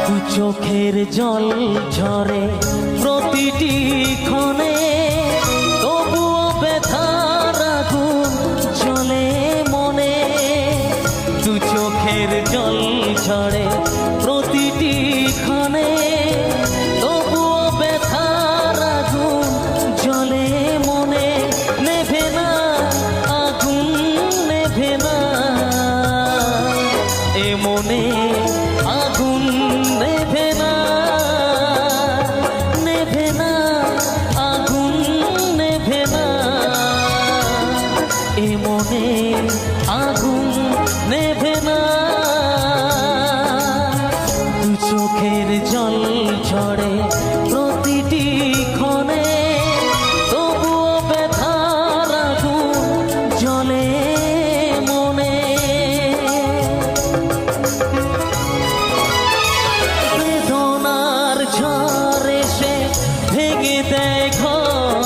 দু চোখের জল ঝরে প্রতিটি ক্ষণে, তবুও ব্যথার আগুন জ্বলে মনে। দু চোখের জল ঝরে প্রতিটি ক্ষণে, তবুও ব্যথার আগুন জ্বলে মনে। নেভে না আগুন, নেভে না এ মনে আগুন, নেভে না, নেভে না আগুন, নেভে না এ মনে আগুন, নেভে না। দু চোখের জল ঝরে প্রতিটি ক্ষণে, তবুও ব্যথার আগুন জ্বলে মনে। বেদনার ঝড় এসে ভেঙে দেয় ঘর,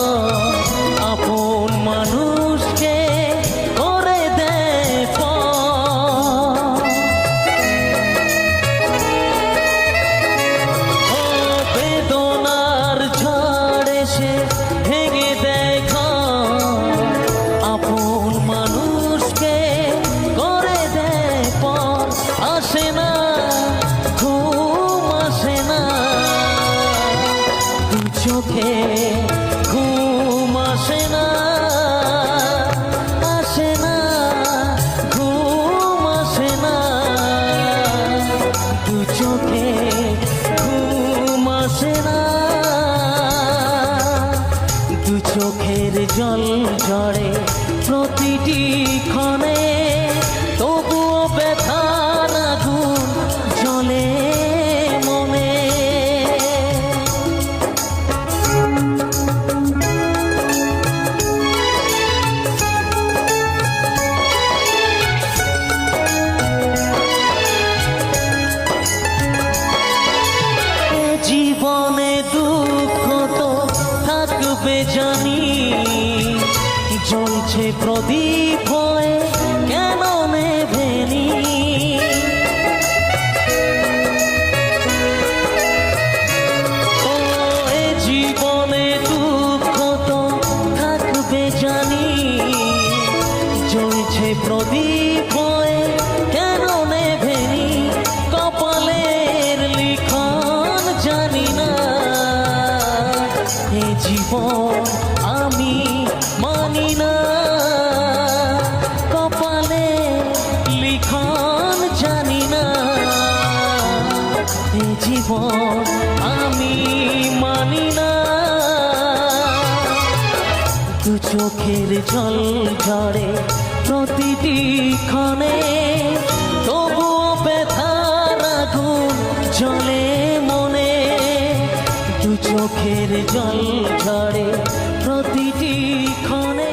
আপন মানুষকে করে দেয় পর। ও বেদনার ঝড় এসে ভেঙে দেয় ঘর, আপন মানুষকে করে দেয় পর। আসে না ঘুম, আসে না দু চোখে ঘুম, আসে না, আসে না ঘুম, আসে না দু চোখে ঘুম, আসে না। দু চোখের জল ঝরে প্রতিটি ক্ষণে, তবুও ব্যথার আগুন জ্বলে মনে। এ জীবনে দুঃখ তো থাকবে জানি, জ্বলছে প্রদীপ হয়ে কেন নেভেনি। ও এ জীবনে দুঃখ তো থাকবে জানি, জ্বলছে প্রদীপ হয়ে কেন নেভেনি। কপালের লিখন জানি না, এ জীবন আমি মানি না। কপালে লিখন জানি না, এ জীবন আমি মানি না। দু চোখের জল ঝরে প্রতিটি ক্ষণে, তবুও ব্যথার আগুন জ্বলে মনে। দু চোখের জল ঝরে প্রতিটি ক্ষণে।